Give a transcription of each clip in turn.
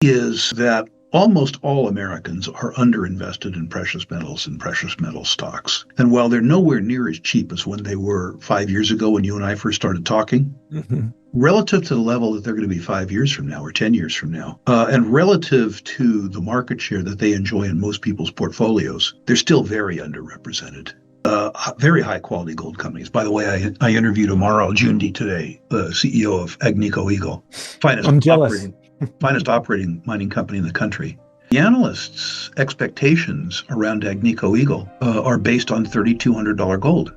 is that almost all Americans are underinvested in precious metals and precious metal stocks. And while they're nowhere near as cheap as when they were 5 years ago when you and I first started talking, relative to the level that they're going to be 5 years from now or 10 years from now, and relative to the market share that they enjoy in most people's portfolios, they're still very underrepresented. Very high quality gold companies. By the way, I interviewed Amaro Jundi today, the CEO of Agnico Eagle, finest operating mining company in the country. The analysts' expectations around Agnico Eagle are based on $3,200 gold.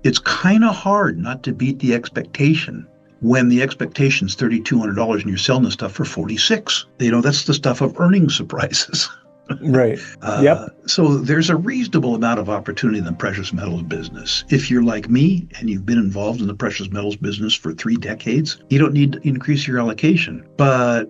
It's kind of hard not to beat the expectation when the expectation's $3,200 and you're selling the stuff for $46. That's the stuff of earnings surprises. Right. Yep. So there's a reasonable amount of opportunity in the precious metals business. If you're like me and you've been involved in the precious metals business for 3 decades, you don't need to increase your allocation. But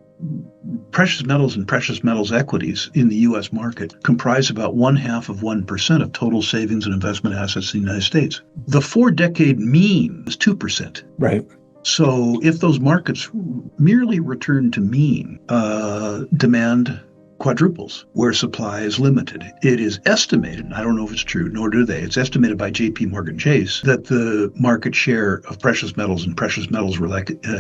precious metals and precious metals equities in the U.S. market comprise about 0.5% of total savings and investment assets in the United States. The 4-decade mean is 2%. Right. So if those markets merely return to mean, demand quadruples where supply is limited. It is estimated, I don't know if it's true, nor do they, it's estimated by JP Morgan Chase that the market share of precious metals and precious metals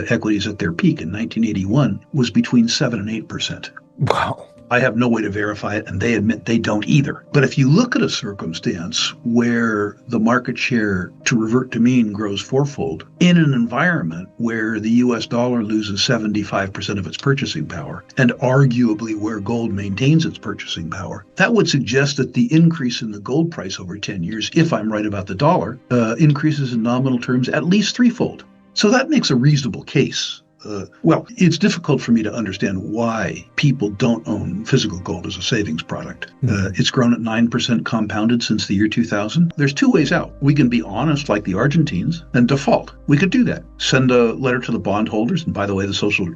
equities at their peak in 1981 was between 7 and 8%. Wow. I have no way to verify it, and they admit they don't either. But if you look at a circumstance where the market share to revert to mean grows fourfold in an environment where the US dollar loses 75% of its purchasing power, and arguably where gold maintains its purchasing power, that would suggest that the increase in the gold price over 10 years, if I'm right about the dollar, increases in nominal terms at least threefold. So that makes a reasonable case. It's difficult for me to understand why people don't own physical gold as a savings product. It's grown at 9% compounded since the year 2000. There's 2 ways out. We can be honest like the Argentines and default. We could do that. Send a letter to the bondholders, and by the way, the Social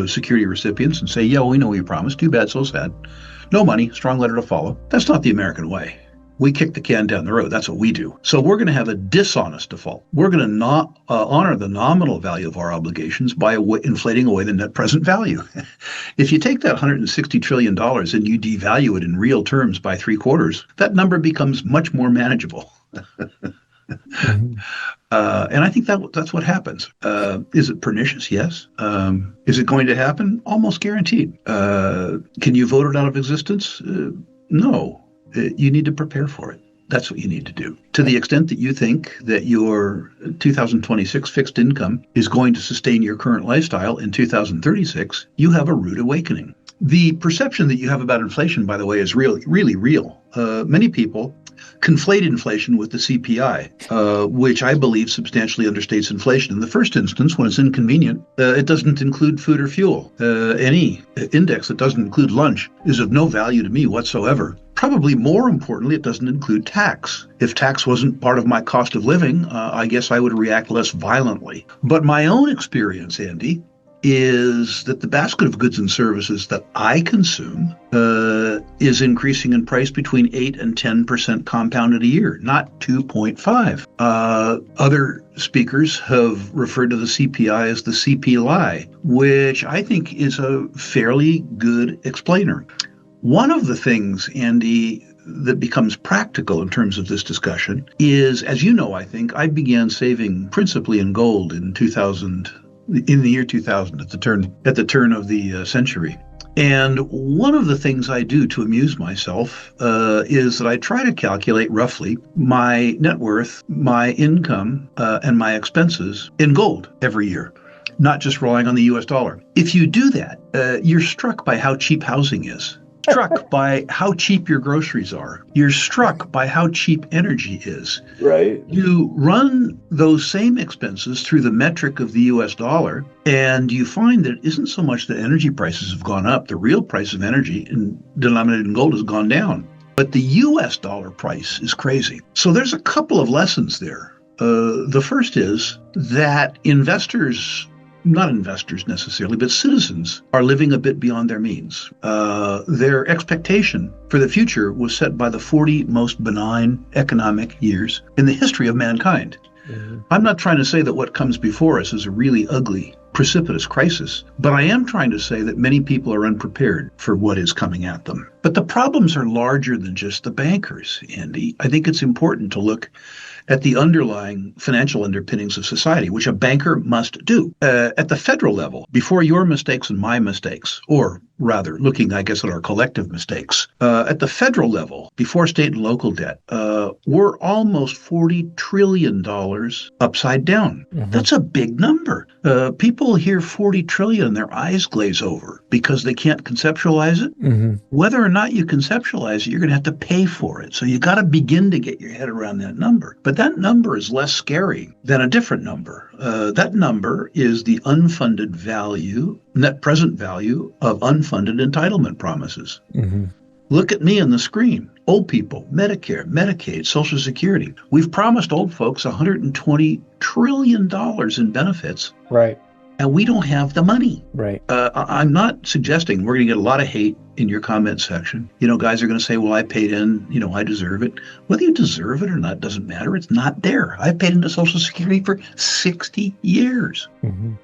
Security recipients, and say, yeah, we know what you promised. Too bad, so sad. No money, strong letter to follow. That's not the American way. We kick the can down the road. That's what we do. So we're going to have a dishonest default. We're going to not honor the nominal value of our obligations by inflating away the net present value. If you take that $160 trillion and you devalue it in real terms by 3/4, that number becomes much more manageable. And I think that's what happens. Is it pernicious? Yes. Is it going to happen? Almost guaranteed. Can you vote it out of existence? No. You need to prepare for it. That's what you need to do. To the extent that you think that your 2026 fixed income is going to sustain your current lifestyle in 2036, you have a rude awakening. The perception that you have about inflation, by the way, is really real. Many people conflate inflation with the CPI, which I believe substantially understates inflation. In the first instance, when it's inconvenient, it doesn't include food or fuel. Any index that doesn't include lunch is of no value to me whatsoever. Probably more importantly, it doesn't include tax. If tax wasn't part of my cost of living, I guess I would react less violently. But my own experience, Andy, is that the basket of goods and services that I consume is increasing in price between 8 and 10% compounded a year, not 2.5. Other speakers have referred to the CPI as the CPI, which I think is a fairly good explainer. One of the things, Andy, that becomes practical in terms of this discussion is, as you know, I think, I began saving principally in gold in the year 2000, at the turn of the century. And one of the things I do to amuse myself is that I try to calculate roughly my net worth, my income, and my expenses in gold every year, not just relying on the US dollar. If you do that, you're struck by how cheap housing is. Struck by how cheap your groceries are. You're struck by how cheap energy is. Right. You run those same expenses through the metric of the US dollar, and you find that it isn't so much that energy prices have gone up. The real price of energy denominated in gold has gone down. But the US dollar price is crazy. So there's a couple of lessons there. The first is that not investors necessarily, but citizens are living a bit beyond their means. Their expectation for the future was set by the 40 most benign economic years in the history of mankind. Mm-hmm. I'm not trying to say that what comes before us is a really ugly precipitous crisis. But I am trying to say that many people are unprepared for what is coming at them. But the problems are larger than just the bankers, Andy. I think it's important to look at the underlying financial underpinnings of society, which a banker must do. At the federal level, before your mistakes and my mistakes, or rather, looking, I guess, at our collective mistakes, at the federal level, before state and local debt, we're almost $40 trillion upside down. Mm-hmm. That's a big number. People hear 40 trillion and their eyes glaze over because they can't conceptualize it. Mm-hmm. Whether or not you conceptualize it, you're going to have to pay for it. So you got to begin to get your head around that number. But that number is less scary than a different number. That number is the unfunded value, net present value of unfunded entitlement promises. Mm-hmm. Look at me on the screen. Old people, Medicare, Medicaid, Social Security. We've promised old folks $120 trillion in benefits. Right. And we don't have the money. Right. I'm not suggesting we're going to get a lot of hate in your comment section. Guys are going to say, well, I paid in, I deserve it. Whether you deserve it or not doesn't matter. It's not there. I've paid into Social Security for 60 years. Mm-hmm.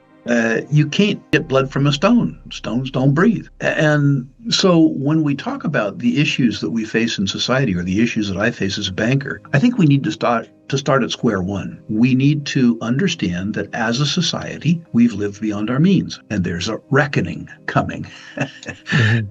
You can't get blood from a stone. Stones don't breathe. And so when we talk about the issues that we face in society or the issues that I face as a banker, I think we need to start at square one. We need to understand that as a society, we've lived beyond our means, and there's a reckoning coming. Mm-hmm.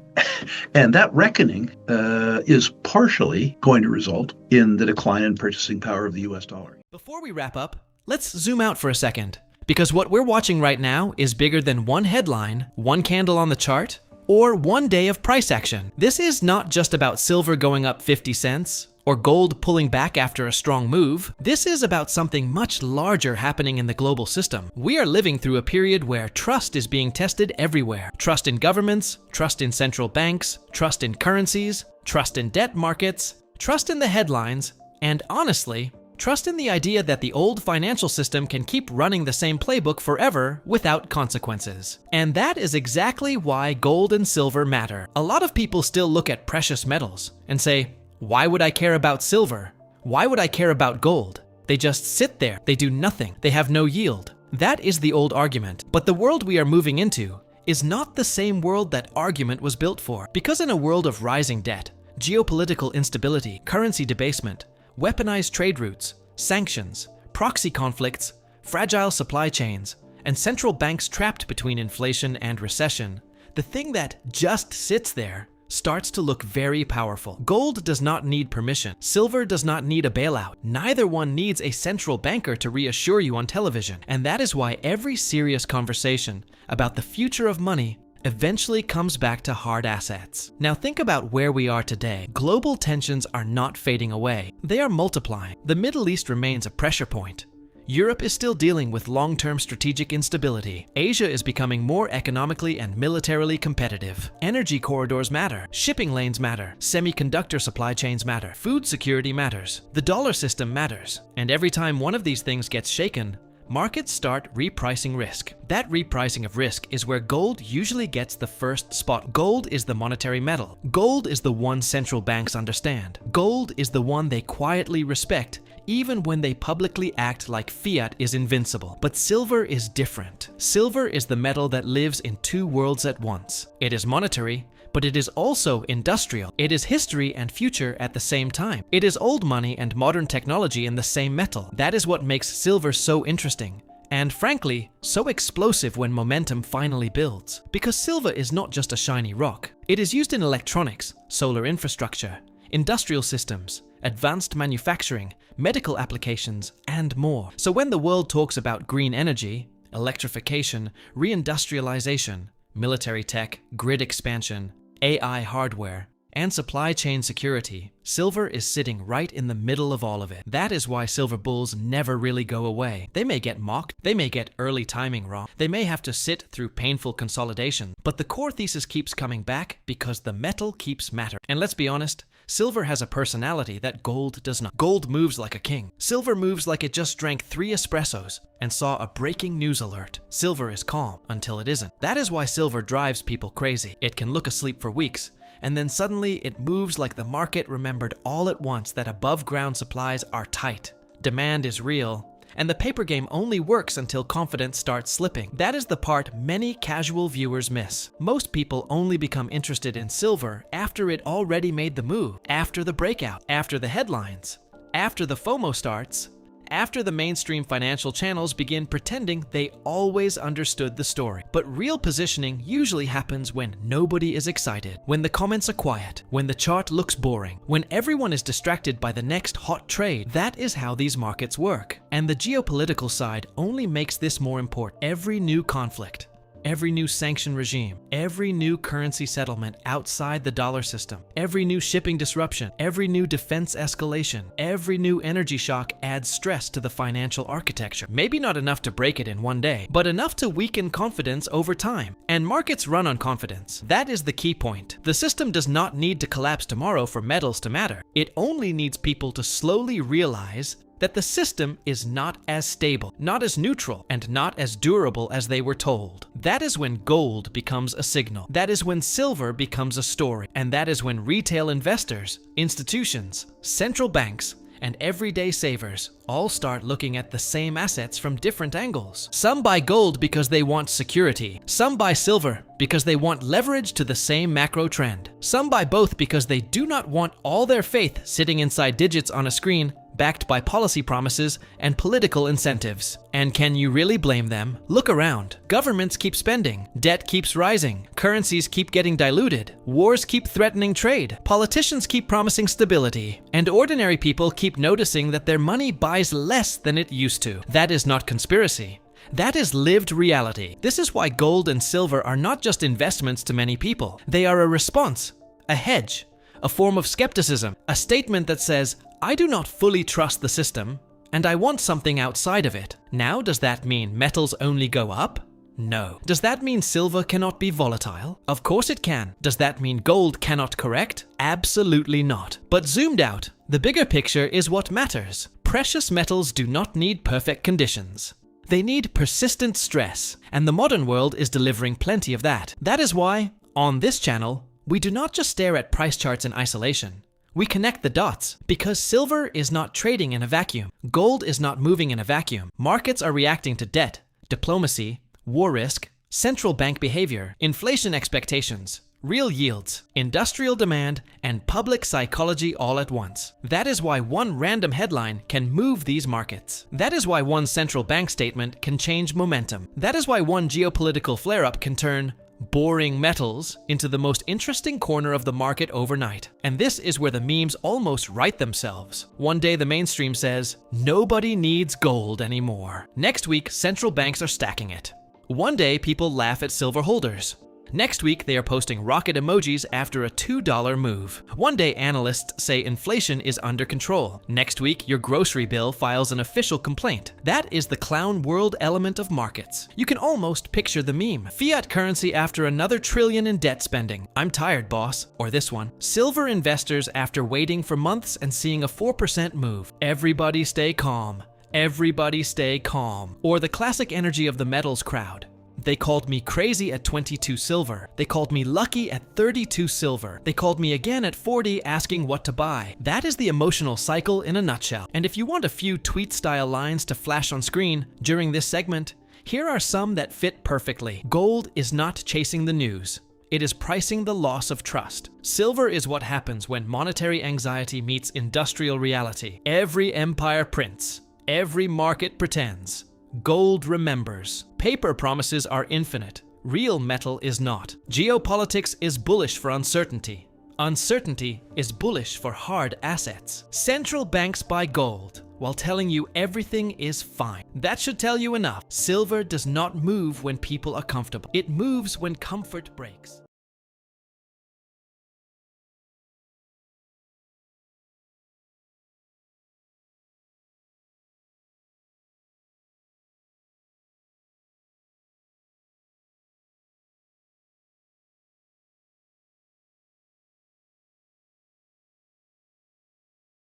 And that reckoning is partially going to result in the decline in purchasing power of the U.S. dollar. Before we wrap up, let's zoom out for a second. Because what we're watching right now is bigger than one headline, one candle on the chart, or one day of price action. This is not just about silver going up 50 cents, or gold pulling back after a strong move. This is about something much larger happening in the global system. We are living through a period where trust is being tested everywhere. Trust in governments, trust in central banks, trust in currencies, trust in debt markets, trust in the headlines, and honestly, trust in the idea that the old financial system can keep running the same playbook forever without consequences. And that is exactly why gold and silver matter. A lot of people still look at precious metals and say, why would I care about silver? Why would I care about gold? They just sit there. They do nothing. They have no yield. That is the old argument. But the world we are moving into is not the same world that argument was built for. Because in a world of rising debt, geopolitical instability, currency debasement, weaponized trade routes, sanctions, proxy conflicts, fragile supply chains, and central banks trapped between inflation and recession, the thing that just sits there starts to look very powerful. Gold does not need permission. Silver does not need a bailout. Neither one needs a central banker to reassure you on television. And that is why every serious conversation about the future of money eventually comes back to hard assets. Now think about where we are today. Global tensions are not fading away. They are multiplying. The Middle East remains a pressure point. Europe is still dealing with long-term strategic instability. Asia is becoming more economically and militarily competitive. Energy corridors matter. Shipping lanes matter. Semiconductor supply chains matter. Food security matters. The dollar system matters. And every time one of these things gets shaken, markets start repricing risk. That repricing of risk is where gold usually gets the first spot. Gold is the monetary metal. Gold is the one central banks understand. Gold is the one they quietly respect, even when they publicly act like fiat is invincible. But silver is different. Silver is the metal that lives in two worlds at once. It is monetary, but it is also industrial. It is history and future at the same time. It is old money and modern technology in the same metal. That is what makes silver so interesting, and frankly, so explosive when momentum finally builds. Because silver is not just a shiny rock. It is used in electronics, solar infrastructure, industrial systems, advanced manufacturing, medical applications, and more. So when the world talks about green energy, electrification, reindustrialization, military tech, grid expansion, AI hardware, and supply chain security, silver is sitting right in the middle of all of it. That is why silver bulls never really go away. They may get mocked, they may get early timing wrong, they may have to sit through painful consolidation, but the core thesis keeps coming back because the metal keeps mattering. And let's be honest, silver has a personality that gold does not. Gold moves like a king. Silver moves like it just drank 3 espressos and saw a breaking news alert. Silver is calm until it isn't. That is why silver drives people crazy. It can look asleep for weeks, and then suddenly it moves like the market remembered all at once that above ground supplies are tight. Demand is real, and the paper game only works until confidence starts slipping. That is the part many casual viewers miss. Most people only become interested in silver after it already made the move, after the breakout, after the headlines, after the FOMO starts, after the mainstream financial channels begin pretending they always understood the story. But real positioning usually happens when nobody is excited, when the comments are quiet, when the chart looks boring, when everyone is distracted by the next hot trade. That is how these markets work. And the geopolitical side only makes this more important. Every new conflict, every new sanction regime, every new currency settlement outside the dollar system, every new shipping disruption, every new defense escalation, every new energy shock adds stress to the financial architecture. Maybe not enough to break it in one day, but enough to weaken confidence over time. And markets run on confidence. That is the key point. The system does not need to collapse tomorrow for metals to matter. It only needs people to slowly realize that the system is not as stable, not as neutral, and not as durable as they were told. That is when gold becomes a signal. That is when silver becomes a story. And that is when retail investors, institutions, central banks, and everyday savers all start looking at the same assets from different angles. Some buy gold because they want security. Some buy silver because they want leverage to the same macro trend. Some buy both because they do not want all their faith sitting inside digits on a screen backed by policy promises and political incentives. And can you really blame them? Look around. Governments keep spending, debt keeps rising, currencies keep getting diluted, wars keep threatening trade, politicians keep promising stability, and ordinary people keep noticing that their money buys less than it used to. That is not conspiracy. That is lived reality. This is why gold and silver are not just investments to many people. They are a response, a hedge, a form of skepticism, a statement that says, I do not fully trust the system, and I want something outside of it. Now, does that mean metals only go up? No. Does that mean silver cannot be volatile? Of course it can. Does that mean gold cannot correct? Absolutely not. But zoomed out, the bigger picture is what matters. Precious metals do not need perfect conditions. They need persistent stress, and the modern world is delivering plenty of that. That is why, on this channel, we do not just stare at price charts in isolation. We connect the dots, because silver is not trading in a vacuum. Gold is not moving in a vacuum. Markets are reacting to debt, diplomacy, war risk, central bank behavior, inflation expectations, real yields, industrial demand, and public psychology all at once. That is why one random headline can move these markets. That is why one central bank statement can change momentum. That is why one geopolitical flare-up can turn boring metals into the most interesting corner of the market overnight. And this is where the memes almost write themselves. One day the mainstream says, nobody needs gold anymore. Next week, central banks are stacking it. One day people laugh at silver holders. Next week, they are posting rocket emojis after a $2 move. One day, analysts say inflation is under control. Next week, your grocery bill files an official complaint. That is the clown world element of markets. You can almost picture the meme. Fiat currency after another trillion in debt spending. I'm tired, boss. Or this one. Silver investors after waiting for months and seeing a 4% move. Everybody stay calm. Everybody stay calm. Or the classic energy of the metals crowd. They called me crazy at 22 silver. They called me lucky at 32 silver. They called me again at 40 asking what to buy. That is the emotional cycle in a nutshell. And if you want a few tweet-style lines to flash on screen during this segment, here are some that fit perfectly. Gold is not chasing the news. It is pricing the loss of trust. Silver is what happens when monetary anxiety meets industrial reality. Every empire prints. Every market pretends. Gold remembers. Paper promises are infinite. Real metal is not. Geopolitics is bullish for uncertainty. Uncertainty is bullish for hard assets. Central banks buy gold while telling you everything is fine. That should tell you enough. Silver does not move when people are comfortable. It moves when comfort breaks.